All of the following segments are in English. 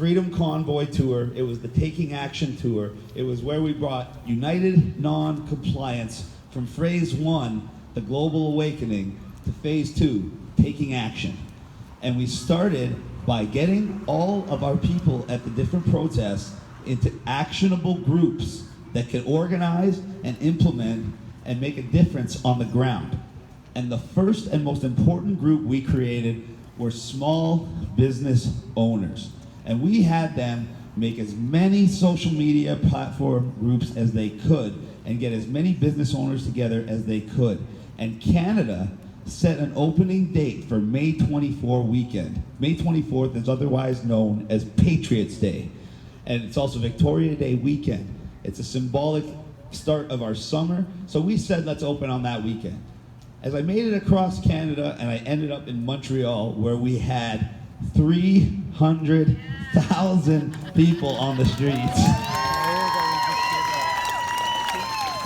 Freedom Convoy Tour. It was the Taking Action Tour. It was where we brought United Non-Compliance from phase 1, the Global Awakening, to phase 2, Taking Action. And we started by getting all of our people at the different protests into actionable groups that can organize and implement and make a difference on the ground. And the first and most important group we created were small business owners. And we had them make as many social media platform groups as they could and get as many business owners together as they could. And Canada set an opening date for May 24 weekend. May 24th is otherwise known as Patriots Day. And it's also Victoria Day weekend. It's a symbolic start of our summer. So we said, let's open on that weekend. As I made it across Canada and I ended up in Montreal, where we had 300,000 people on the streets.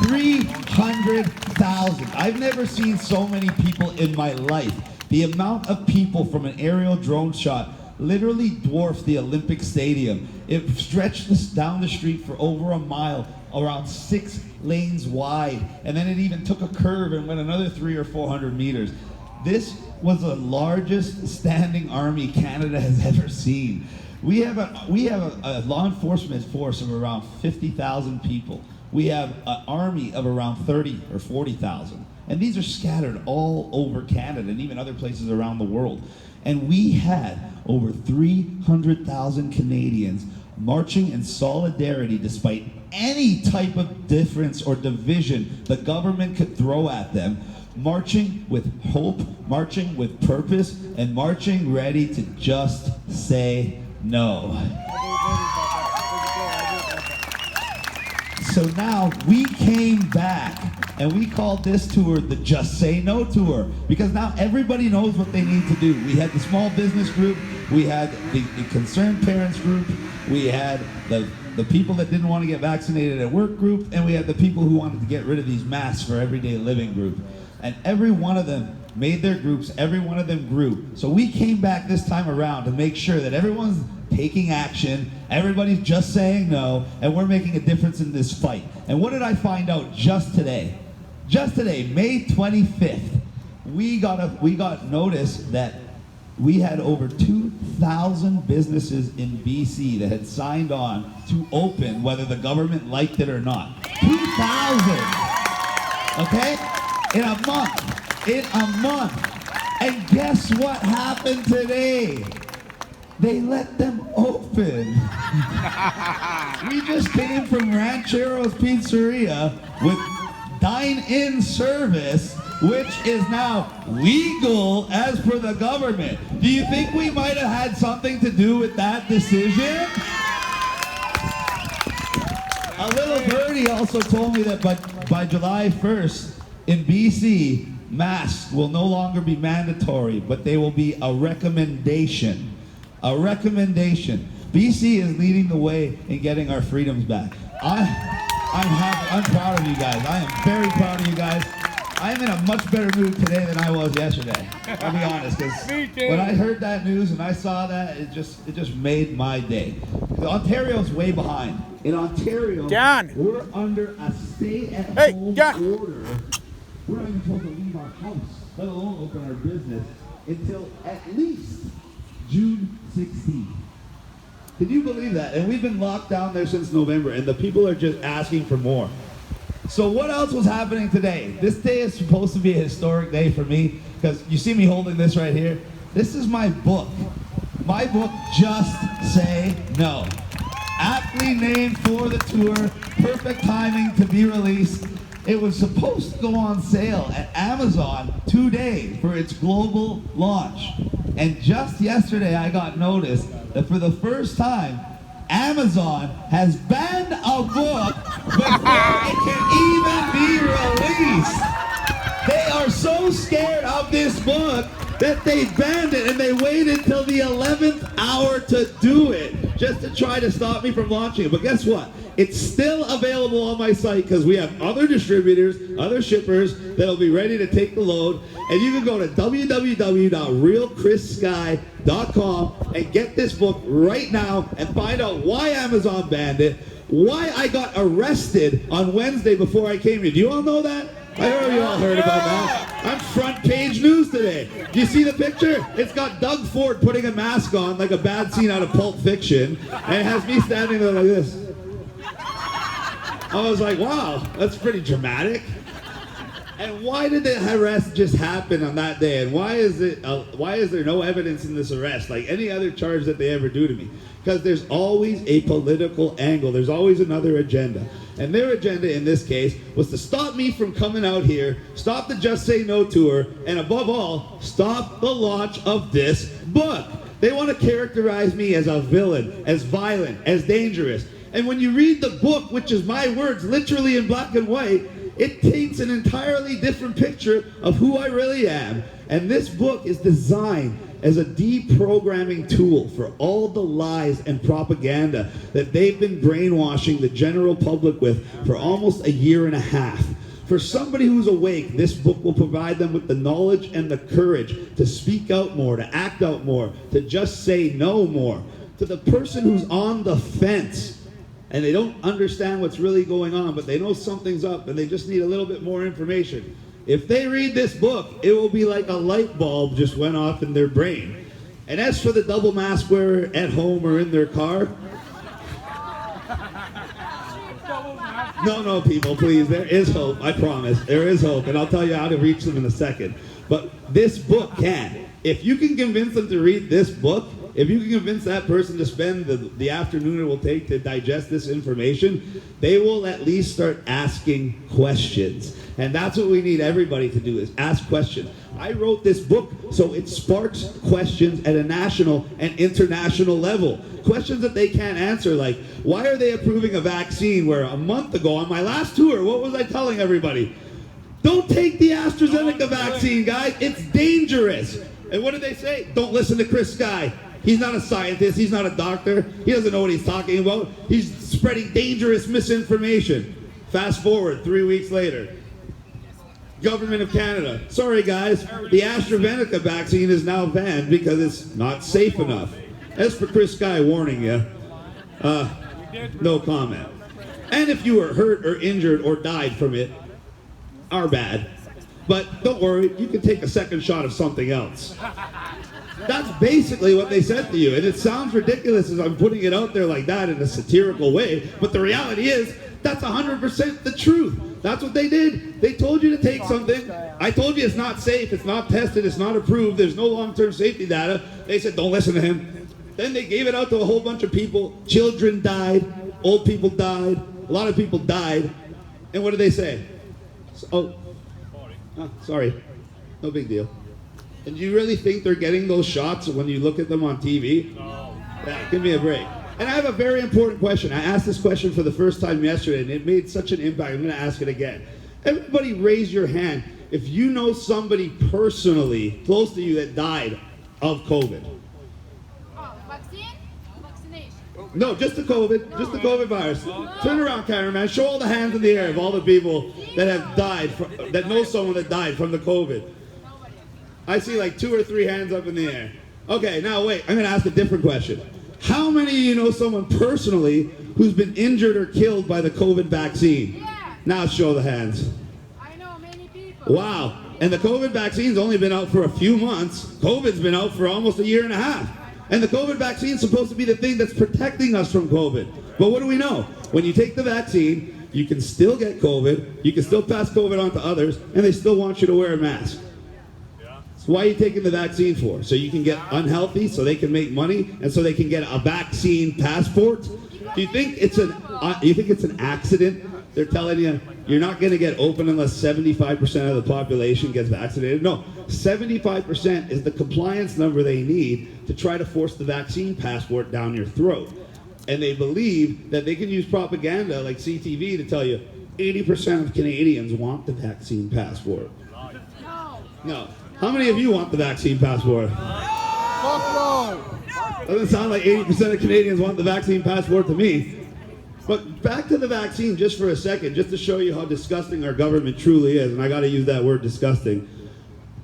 300,000. I've never seen so many people in my life. The amount of people from an aerial drone shot literally dwarfed the Olympic Stadium. It stretched down the street for over a mile, around 6 lanes wide, and then it even took a curve and went another 300 or 400 meters. This was the largest standing army Canada has ever seen. We have a law enforcement force of around 50,000 people. We have an army of around 30 or 40,000. And these are scattered all over Canada and even other places around the world. And we had over 300,000 Canadians marching in solidarity despite any type of difference or division the government could throw at them, marching with hope, marching with purpose, and marching ready to just say no. So now we came back and we called this tour the Just Say No Tour, because now everybody knows what they need to do. We had the small business group, we had the concerned parents group, we had the people that didn't want to get vaccinated at work group, and we had the people who wanted to get rid of these masks for everyday living group. And every one of them made their groups, every one of them grew. So we came back this time around to make sure that everyone's taking action, everybody's just saying no, and we're making a difference in this fight. And what did I find out just today? Just today, May 25th, we got notice that we had over 2,000 businesses in BC that had signed on to open whether the government liked it or not. 2,000! Okay? In a month. And guess what happened today? They let them open. We just came from Ranchero's Pizzeria with dine-in service, which is now legal as per the government. Do you think we might have had something to do with that decision? A little birdie also told me that by July 1st in BC, masks will no longer be mandatory, but they will be a recommendation. A recommendation. BC is leading the way in getting our freedoms back. I'm proud of you guys. I am very proud of you guys. I'm in a much better mood today than I was yesterday. I'll be honest, because when I heard that news and I saw that, it just made my day. Ontario's way behind. In Ontario, we're under a stay-at-home order. We're not even supposed to leave our house, let alone open our business, until at least June 16th. Can you believe that? And we've been locked down there since November, and the people are just asking for more. So what else was happening today? This day is supposed to be a historic day for me, because you see me holding this right here. This is my book. My book, Just Say No. Aptly named for the tour, perfect timing to be released. It was supposed to go on sale at Amazon today for its global launch. And just yesterday I got notice that for the first time, Amazon has banned a book before it can even be released. They are so scared of this book that they banned it, and they waited till the 11th hour to do it. just to try to stop me from launching it. But guess what? It's still available on my site because we have other distributors, other shippers that'll be ready to take the load. And you can go to www.realchrisskye.com and get this book right now and find out why Amazon banned it, why I got arrested on Wednesday before I came here. Do you all know that? I heard you all heard about that. I'm front page news today. Do you see the picture? It's got Doug Ford putting a mask on like a bad scene out of Pulp Fiction, and it has me standing there like this. I was like, wow, that's pretty dramatic. And why did the arrest just happen on that day? And why is there no evidence in this arrest, like any other charge that they ever do to me? Because there's always a political angle. There's always another agenda. And their agenda in this case was to stop me from coming out here, stop the Just Say No tour, and above all, stop the launch of this book. They want to characterize me as a villain, as violent, as dangerous. And when you read the book, which is my words, literally in black and white, it paints an entirely different picture of who I really am. And this book is designed as a deprogramming tool for all the lies and propaganda that they've been brainwashing the general public with for almost a year and a half. For somebody who's awake, this book will provide them with the knowledge and the courage to speak out more, to act out more, to just say no more. To the person who's on the fence, and they don't understand what's really going on, but they know something's up and they just need a little bit more information. If they read this book, it will be like a light bulb just went off in their brain. And as for the double mask wearer at home or in their car, no, people, please, there is hope, I promise. There is hope, and I'll tell you how to reach them in a second. But this book can. If you can convince them to read this book, if you can convince that person to spend the afternoon it will take to digest this information, they will at least start asking questions. And that's what we need everybody to do, is ask questions. I wrote this book so it sparks questions at a national and international level. Questions that they can't answer, like, why are they approving a vaccine where a month ago on my last tour, what was I telling everybody? Don't take the AstraZeneca vaccine, guys. It's dangerous. And what did they say? Don't listen to Chris Skye. He's not a scientist. He's not a doctor. He doesn't know what he's talking about. He's spreading dangerous misinformation. Fast forward 3 weeks later. Government of Canada. Sorry, guys. The AstraZeneca vaccine is now banned because it's not safe enough. As for Chris Skye warning you, no comment. And if you were hurt or injured or died from it, our bad. But don't worry, you can take a second shot of something else. That's basically what they said to you. And it sounds ridiculous as I'm putting it out there like that in a satirical way, but the reality is, that's 100% the truth. That's what they did. They told you to take something. I told you it's not safe, it's not tested, it's not approved, there's no long-term safety data. They said, don't listen to him. Then they gave it out to a whole bunch of people. Children died, old people died, a lot of people died. And what did they say? Sorry, no big deal. And do you really think they're getting those shots when you look at them on TV? No. Yeah, give me a break. And I have a very important question. I asked this question for the first time yesterday, and it made such an impact. I'm going to ask it again. Everybody raise your hand if you know somebody personally close to you that died of COVID. Vaccine? Vaccination? No, just the COVID. Just the COVID virus. Turn around, cameraman. Show all the hands in the air of all the people that have died, that know someone that died from the COVID. I see like 2 or 3 hands up in the air. Okay, now wait, I'm gonna ask a different question. How many of you know someone personally who's been injured or killed by the COVID vaccine? Yeah. Now show the hands. I know many people. Wow, and the COVID vaccine's only been out for a few months. COVID's been out for almost a year and a half. And the COVID vaccine's supposed to be the thing that's protecting us from COVID. But what do we know? When you take the vaccine, you can still get COVID, you can still pass COVID on to others, and they still want you to wear a mask. So why are you taking the vaccine for? So you can get unhealthy, so they can make money, and so they can get a vaccine passport? Do you think it's an accident? They're telling you you're not going to get open unless 75% of the population gets vaccinated? No, 75% is the compliance number they need to try to force the vaccine passport down your throat. And they believe that they can use propaganda like CTV to tell you 80% of Canadians want the vaccine passport. No. How many of you want the vaccine passport? Fuck no! Doesn't sound like 80% of Canadians want the vaccine passport to me. But back to the vaccine just for a second, just to show you how disgusting our government truly is, and I gotta use that word disgusting.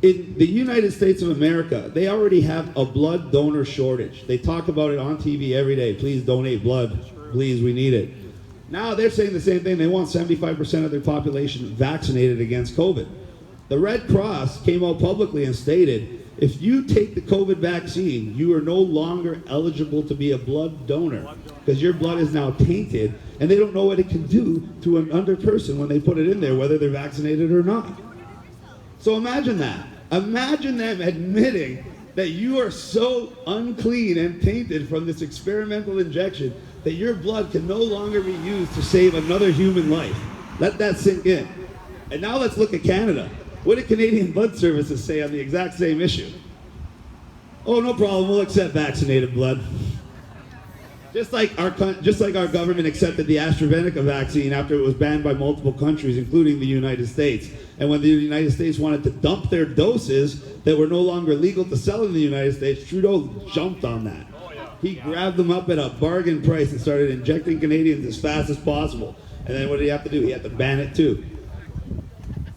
In the United States of America, they already have a blood donor shortage. They talk about it on TV every day. Please donate blood. Please, we need it. Now they're saying the same thing. They want 75% of their population vaccinated against COVID. The Red Cross came out publicly and stated, if you take the COVID vaccine, you are no longer eligible to be a blood donor because your blood is now tainted and they don't know what it can do to an other person when they put it in there, whether they're vaccinated or not. So imagine that. Imagine them admitting that you are so unclean and tainted from this experimental injection that your blood can no longer be used to save another human life. Let that sink in. And now let's look at Canada. What did Canadian Blood Services say on the exact same issue? Oh, no problem, we'll accept vaccinated blood. Just like our government accepted the AstraZeneca vaccine after it was banned by multiple countries, including the United States. And when the United States wanted to dump their doses that were no longer legal to sell in the United States, Trudeau jumped on that. He grabbed them up at a bargain price and started injecting Canadians as fast as possible. And then what did he have to do? He had to ban it too.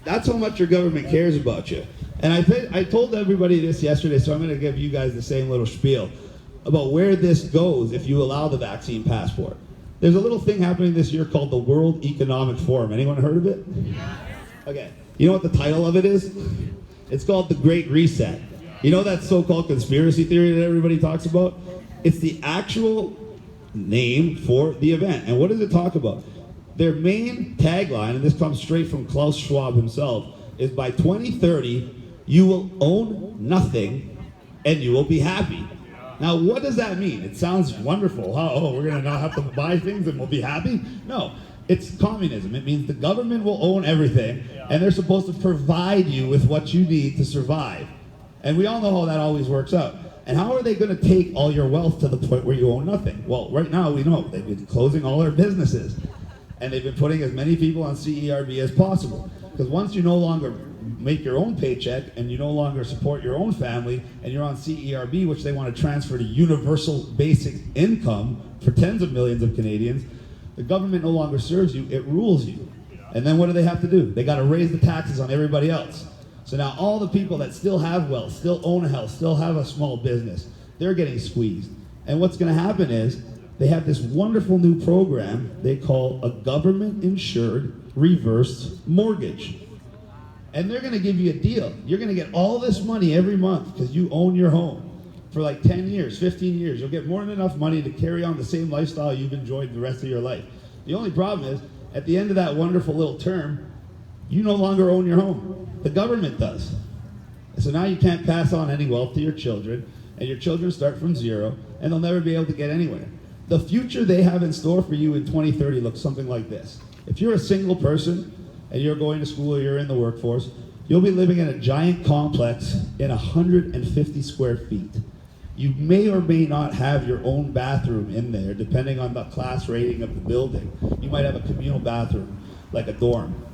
That's how much your government cares about you. And I told everybody this yesterday, so I'm going to give you guys the same little spiel about where this goes if you allow the vaccine passport. There's a little thing happening this year called the World Economic Forum. Anyone heard of it? Okay. You know what the title of it is? It's called the Great Reset. You know that so-called conspiracy theory that everybody talks about? It's the actual name for the event. And what does it talk about? Their main tagline, and this comes straight from Klaus Schwab himself, is by 2030, you will own nothing and you will be happy. Now, what does that mean? It sounds wonderful. Oh, we're going to not have to buy things and we'll be happy? No, it's communism. It means the government will own everything and they're supposed to provide you with what you need to survive. And we all know how that always works out. And how are they going to take all your wealth to the point where you own nothing? Well, right now we know they've been closing all their businesses. And they've been putting as many people on CERB as possible. Because once you no longer make your own paycheck and you no longer support your own family and you're on CERB, which they want to transfer to universal basic income for tens of millions of Canadians, the government no longer serves you, it rules you. And then what do they have to do? They got to raise the taxes on everybody else. So now all the people that still have wealth, still own a house, still have a small business, they're getting squeezed. And what's going to happen is they have this wonderful new program they call a government-insured reverse mortgage. And they're going to give you a deal. You're going to get all this money every month because you own your home for like 10 years, 15 years. You'll get more than enough money to carry on the same lifestyle you've enjoyed the rest of your life. The only problem is, at the end of that wonderful little term, you no longer own your home. The government does. So now you can't pass on any wealth to your children, and your children start from zero, and they'll never be able to get anywhere. The future they have in store for you in 2030 looks something like this. If you're a single person, and you're going to school or you're in the workforce, you'll be living in a giant complex in 150 square feet. You may or may not have your own bathroom in there, depending on the class rating of the building. You might have a communal bathroom, like a dorm.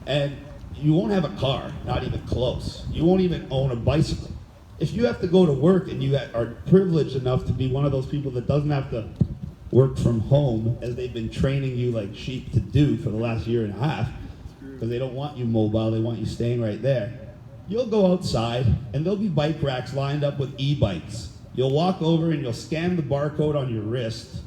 And you won't have a car, not even close. You won't even own a bicycle. If you have to go to work and you are privileged enough to be one of those people that doesn't have to work from home, as they've been training you like sheep to do for the last year and a half, because they don't want you mobile, they want you staying right there. You'll go outside and there'll be bike racks lined up with e-bikes. You'll walk over and you'll scan the barcode on your wrist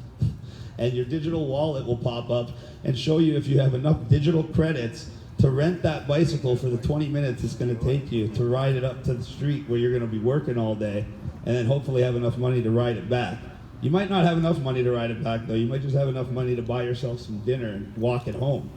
and your digital wallet will pop up and show you if you have enough digital credits to rent that bicycle for the 20 minutes it's going to take you to ride it up to the street where you're going to be working all day, and then hopefully have enough money to ride it back. You might not have enough money to ride it back though. You might just have enough money to buy yourself some dinner and walk it home.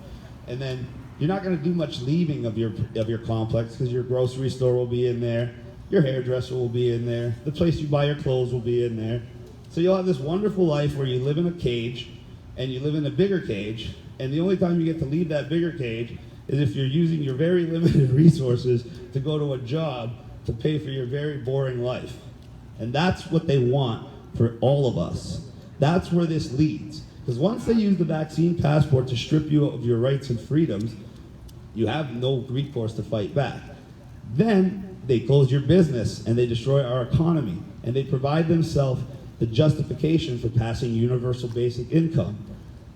And then you're not going to do much leaving of your complex because your grocery store will be in there, your hairdresser will be in there, the place you buy your clothes will be in there. So you'll have this wonderful life where you live in a cage and you live in a bigger cage, and the only time you get to leave that bigger cage is if you're using your very limited resources to go to a job to pay for your very boring life. And that's what they want for all of us. That's where this leads. Because once they use the vaccine passport to strip you of your rights and freedoms, you have no recourse to fight back. Then they close your business and they destroy our economy, and they provide themselves the justification for passing universal basic income.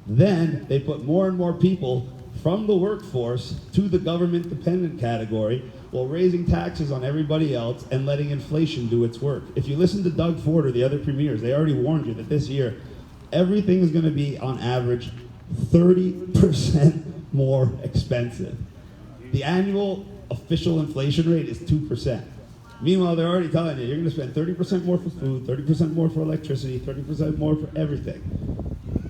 Then they put more and more people from the workforce to the government dependent category while raising taxes on everybody else and letting inflation do its work. If you listen to Doug Ford or the other premiers, they already warned you that this year everything is going to be on average 30% more expensive. The annual official inflation rate is 2%. Meanwhile, they're already telling you, you're going to spend 30% more for food, 30% more for electricity, 30% more for everything.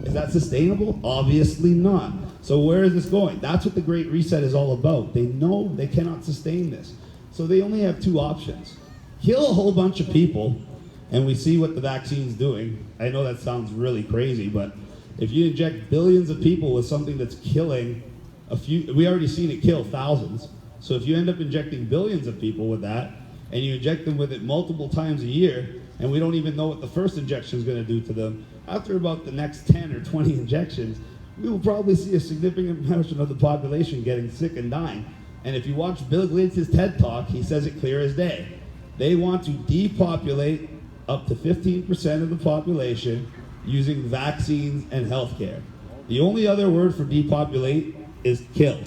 Is that sustainable? Obviously not. So where is this going? That's what the Great Reset is all about. They know they cannot sustain this. So they only have two options. Kill a whole bunch of people, and we see what the vaccine's doing. I know that sounds really crazy, but if you inject billions of people with something that's killing a few, we already seen it kill thousands. So if you end up injecting billions of people with that, and you inject them with it multiple times a year, and we don't even know what the first injection is going to do to them, after about the next 10 or 20 injections, we will probably see a significant portion of the population getting sick and dying. And if you watch Bill Gates' TED Talk, he says it clear as day. They want to depopulate up to 15% of the population using vaccines and healthcare. The only other word for depopulate is kill.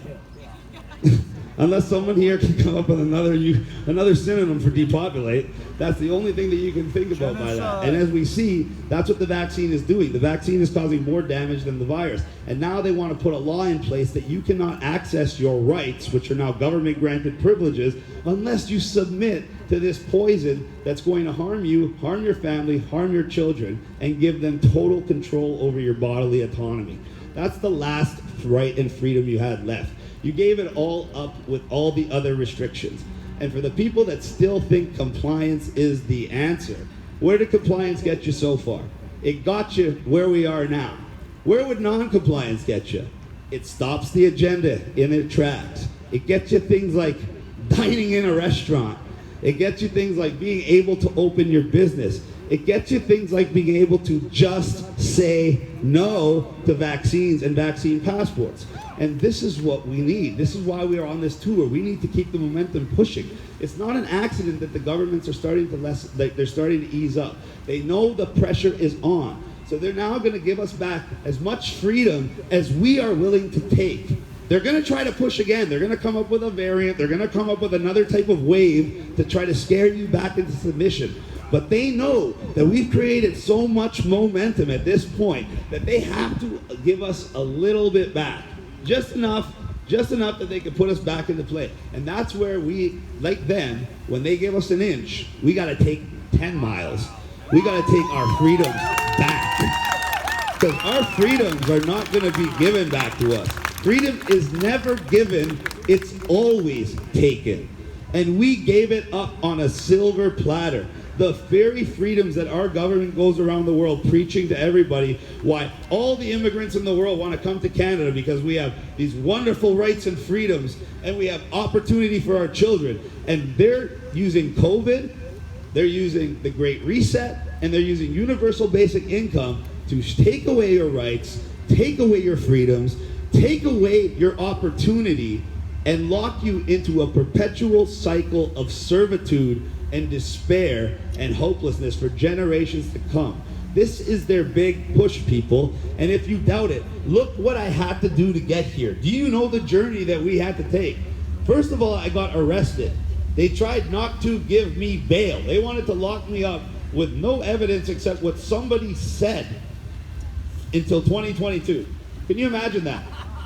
Unless someone here can come up with another synonym for depopulate, that's the only thing that you can think about by that. And as we see, that's what the vaccine is doing. The vaccine is causing more damage than the virus. And now they want to put a law in place that you cannot access your rights, which are now government-granted privileges, unless you submit to this poison that's going to harm you, harm your family, harm your children, and give them total control over your bodily autonomy. That's the last right and freedom you had left. You gave it all up with all the other restrictions. And for the people that still think compliance is the answer, where did compliance get you so far? It got you where we are now. Where would non-compliance get you? It stops the agenda in its tracks. It gets you things like dining in a restaurant. It gets you things like being able to open your business. It gets you things like being able to just say no to vaccines and vaccine passports. And this is what we need. This is why we are on this tour. We need to keep the momentum pushing. It's not an accident that the governments are starting to they're starting to ease up. They know the pressure is on. So they're now going to give us back as much freedom as we are willing to take. They're going to try to push again. They're going to come up with a variant. They're going to come up with another type of wave to try to scare you back into submission. But they know that we've created so much momentum at this point that they have to give us a little bit back. Just enough that they can put us back into play. And that's where we, like them, when they give us an inch, we got to take 10 miles. We got to take our freedoms back. Because our freedoms are not going to be given back to us. Freedom is never given, it's always taken. And we gave it up on a silver platter. The very freedoms that our government goes around the world preaching to everybody, why all the immigrants in the world want to come to Canada, because we have these wonderful rights and freedoms and we have opportunity for our children. And they're using COVID, they're using the Great Reset, and they're using universal basic income to take away your rights, take away your freedoms, take away your opportunity, and lock you into a perpetual cycle of servitude and despair and hopelessness for generations to come. This is their big push, people. And if you doubt it, look what I had to do to get here. Do you know the journey that we had to take? First of all, I got arrested. They tried not to give me bail. They wanted to lock me up with no evidence except what somebody said until 2022. Can you imagine that?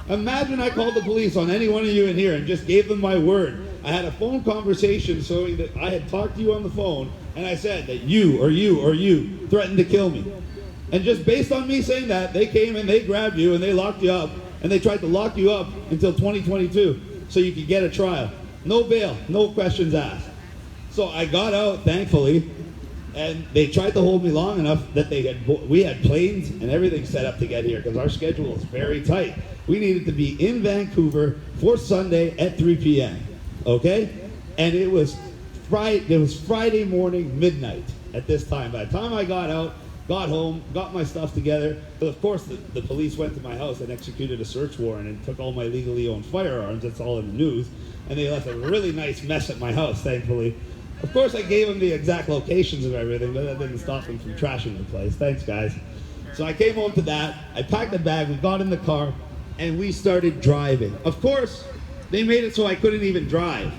Imagine I called the police on any one of you in here and just gave them my word. I had a phone conversation showing that I had talked to you on the phone, and I said that you or you or you threatened to kill me. And just based on me saying that, they came and they grabbed you and they locked you up, and they tried to lock you up until 2022 so you could get a trial. No bail, no questions asked. So I got out, thankfully, and they tried to hold me long enough that we had planes and everything set up to get here because our schedule is very tight. We needed to be in Vancouver for Sunday at 3 p.m. Okay? And it was Friday morning, midnight at this time. By the time I got out, got home, got my stuff together, but of course the police went to my house and executed a search warrant and took all my legally owned firearms. That's all in the news. And they left a really nice mess at my house, thankfully. Of course, I gave them the exact locations of everything, but that didn't stop them from trashing the place. Thanks, guys. So I came home to that. I packed the bag. We got in the car, and we started driving. Of course, they made it so I couldn't even drive.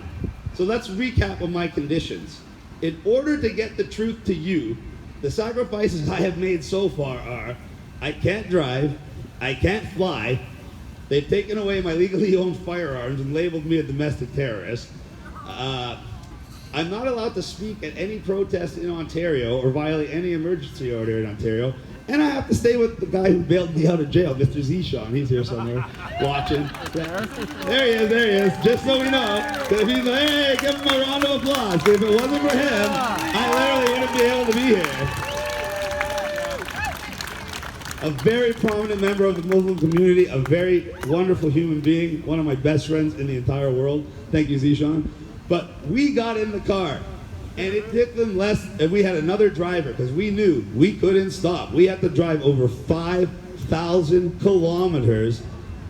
So let's recap on my conditions. In order to get the truth to you, the sacrifices I have made so far are: I can't drive, I can't fly, they've taken away my legally owned firearms and labeled me a domestic terrorist. I'm not allowed to speak at any protest in Ontario or violate any emergency order in Ontario. And I have to stay with the guy who bailed me out of jail, Mr. Zishan. He's here somewhere, watching. There he is, just so we know. If he's like, hey, give him a round of applause. If it wasn't for him, I literally wouldn't be able to be here. A very prominent member of the Muslim community, a very wonderful human being, one of my best friends in the entire world. Thank you, Zishan. But we got in the car, and it took them less, and we had another driver, because we knew we couldn't stop. We had to drive over 5,000 kilometers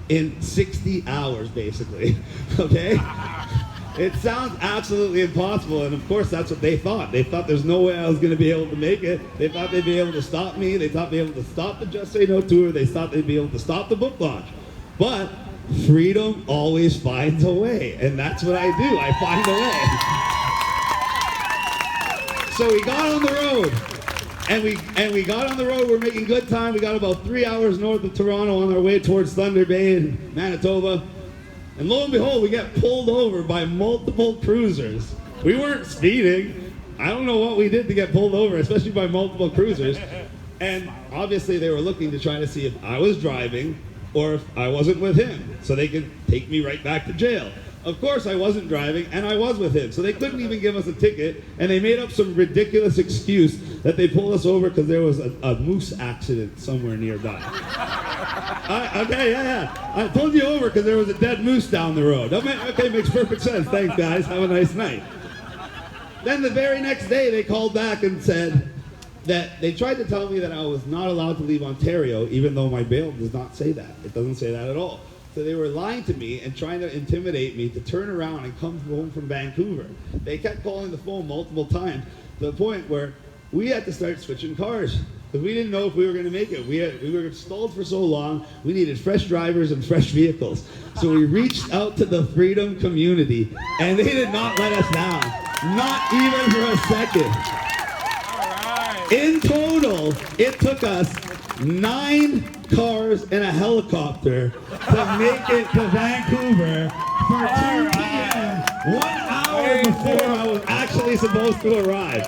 in 60 hours, basically, okay? It sounds absolutely impossible, and of course that's what they thought. They thought there's no way I was going to be able to make it. They thought they'd be able to stop me. They thought they'd be able to stop the Just Say No tour. They thought they'd be able to stop the book launch. But freedom always finds a way, and that's what I do. I find a way. So we got on the road, and we got on the road. We're making good time. We got about 3 hours north of Toronto on our way towards Thunder Bay in Manitoba. And lo and behold, we get pulled over by multiple cruisers. We weren't speeding. I don't know what we did to get pulled over, especially by multiple cruisers. And obviously they were looking to try to see if I was driving or if I wasn't with him, so they could take me right back to jail. Of course I wasn't driving, and I was with him, so they couldn't even give us a ticket, and they made up some ridiculous excuse that they pulled us over because there was a moose accident somewhere nearby. I pulled you over because there was a dead moose down the road. Okay, makes perfect sense. Thanks, guys. Have a nice night. Then the very next day, they called back and said that they tried to tell me that I was not allowed to leave Ontario, even though my bail does not say that. It doesn't say that at all. So they were lying to me and trying to intimidate me to turn around and come home from Vancouver. They kept calling the phone multiple times to the point where we had to start switching cars because we didn't know if we were going to make it. We were stalled for so long, we needed fresh drivers and fresh vehicles. So we reached out to the Freedom community, and they did not let us down. Not even for a second. In total, it took us 9 cars and a helicopter to make it to Vancouver for 2 p.m. 1 hour before I was actually supposed to arrive.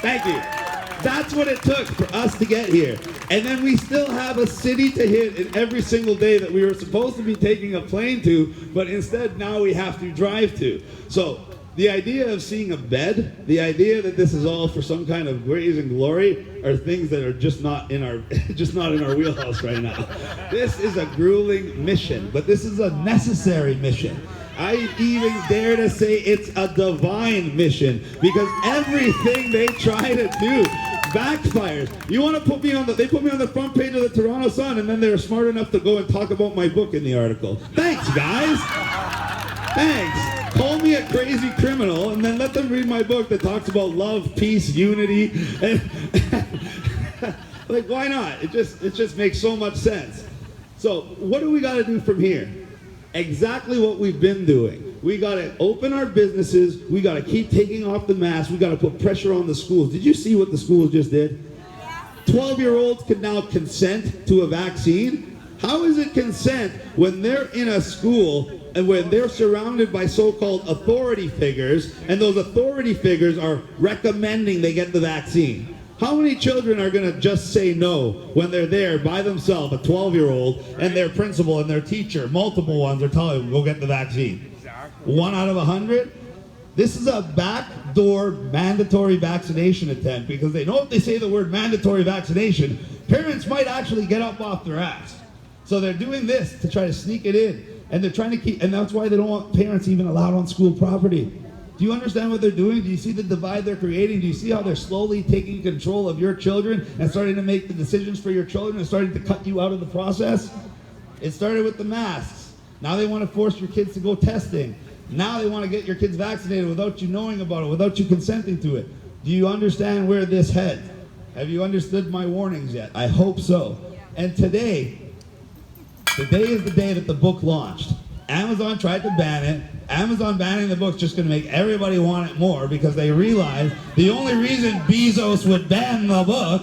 Thank you. That's what it took for us to get here. And then we still have a city to hit in every single day that we were supposed to be taking a plane to, but instead now we have to drive to. So the idea of seeing a bed, the idea that this is all for some kind of grace and glory, are things that are just not in our wheelhouse right now. This is a grueling mission, but this is a necessary mission. I even dare to say it's a divine mission, because everything they try to do backfires. You want to put me on they put me on the front page of the Toronto Sun, and then they're smart enough to go and talk about my book in the article. Thanks, guys. Thanks. Call me a crazy criminal, and then let them read my book that talks about love, peace, unity, and like, why not? It just makes so much sense. So what do we got to do from here? Exactly what we've been doing. We got to open our businesses. We got to keep taking off the mask. We got to put pressure on the schools. Did you see what the schools just did? 12-year-olds can now consent to a vaccine. How is it consent when they're in a school and when they're surrounded by so-called authority figures, and those authority figures are recommending they get the vaccine? How many children are going to just say no when they're there by themselves, a 12-year-old, and their principal and their teacher, multiple ones, are telling them, go get the vaccine? 1 out of 100? This is a backdoor mandatory vaccination attempt, because they know if they say the word mandatory vaccination, parents might actually get up off their ass. So they're doing this to try to sneak it in. And they're trying to keep, and that's why they don't want parents even allowed on school property. Do you understand what they're doing? Do you see the divide they're creating? Do you see how they're slowly taking control of your children and starting to make the decisions for your children and starting to cut you out of the process? It started with the masks. Now they want to force your kids to go testing. Now they want to get your kids vaccinated without you knowing about it, without you consenting to it. Do you understand where this heads? Have you understood my warnings yet? I hope so. And today is the day that the book launched. Amazon tried to ban it. Amazon banning the book's just going to make everybody want it more because they realize the only reason Bezos would ban the book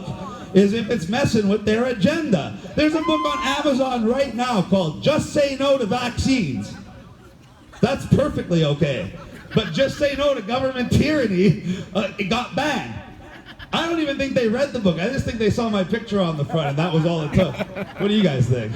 is if it's messing with their agenda. There's a book on Amazon right now called Just Say No to Vaccines. That's perfectly okay. But Just Say No to Government Tyranny, it got banned. I don't even think they read the book. I just think they saw my picture on the front and that was all it took. What do you guys think?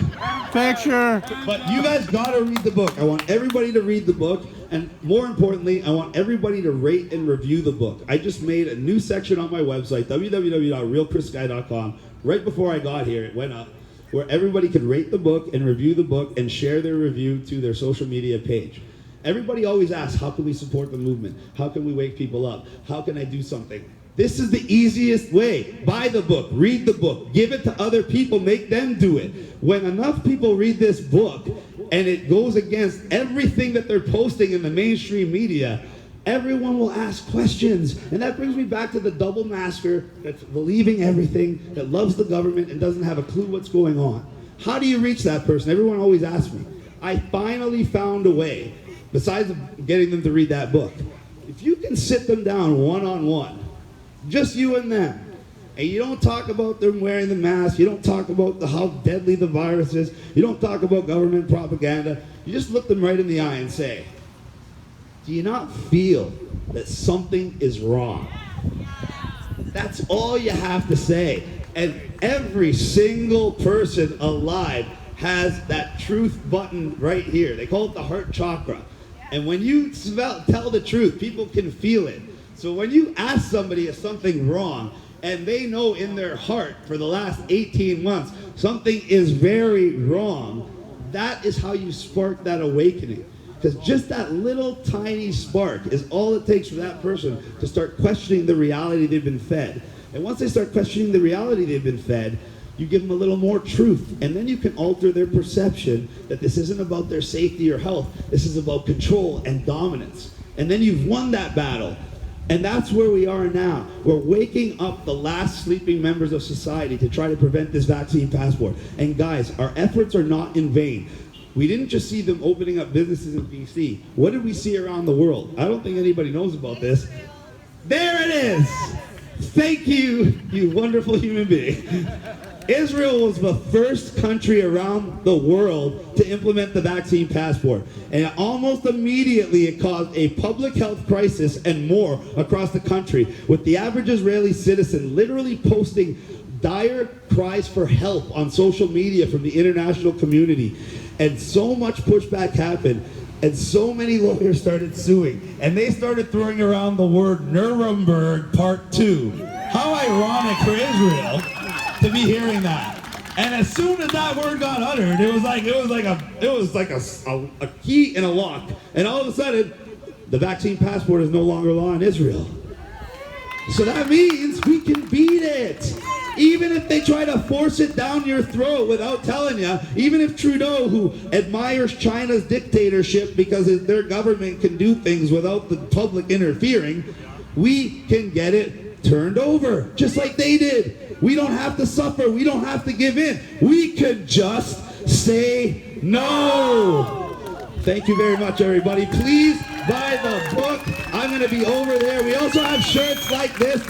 Picture. But you guys gotta read the book. I want everybody to read the book, and more importantly, I want everybody to rate and review the book. I just made a new section on my website, www.realchrisskye.com. Right before I got here, it went up, where everybody could rate the book and review the book and share their review to their social media page. Everybody always asks, how can we support the movement? How can we wake people up? How can I do something? This is the easiest way. Buy the book, read the book, give it to other people, make them do it. When enough people read this book and it goes against everything that they're posting in the mainstream media, everyone will ask questions. And that brings me back to the double masker that's believing everything, that loves the government and doesn't have a clue what's going on. How do you reach that person? Everyone always asks me. I finally found a way, besides getting them to read that book. If you can sit them down one-on-one, just you and them, and you don't talk about them wearing the mask, you don't talk about how deadly the virus is, you don't talk about government propaganda, you just look them right in the eye and say, do you not feel that something is wrong? That's all you have to say. And every single person alive has that truth button right here. They call it the heart chakra. And when you tell the truth, people can feel it. So when you ask somebody if something's wrong, and they know in their heart for the last 18 months, something is very wrong, that is how you spark that awakening. Because just that little tiny spark is all it takes for that person to start questioning the reality they've been fed. And once they start questioning the reality they've been fed, you give them a little more truth, and then you can alter their perception that this isn't about their safety or health, this is about control and dominance. And then you've won that battle. And that's where we are now. We're waking up the last sleeping members of society to try to prevent this vaccine passport. And guys, our efforts are not in vain. We didn't just see them opening up businesses in BC. What did we see around the world? I don't think anybody knows about this. There it is! Thank you, you wonderful human being. Israel was the first country around the world to implement the vaccine passport. And almost immediately it caused a public health crisis and more across the country, with the average Israeli citizen literally posting dire cries for help on social media from the international community. And so much pushback happened, and so many lawyers started suing, and they started throwing around the word Nuremberg Part 2. How ironic for Israel to be hearing that. And as soon as that word got uttered, it was like a key in a lock. And all of a sudden, the vaccine passport is no longer law in Israel. So that means we can beat it. Even if they try to force it down your throat without telling you, even if Trudeau, who admires China's dictatorship because their government can do things without the public interfering, we can get it turned over, just like they did. We don't have to suffer. We don't have to give in. We could just say no. Thank you very much, everybody. Please buy the book. I'm going to be over there. We also have shirts like this.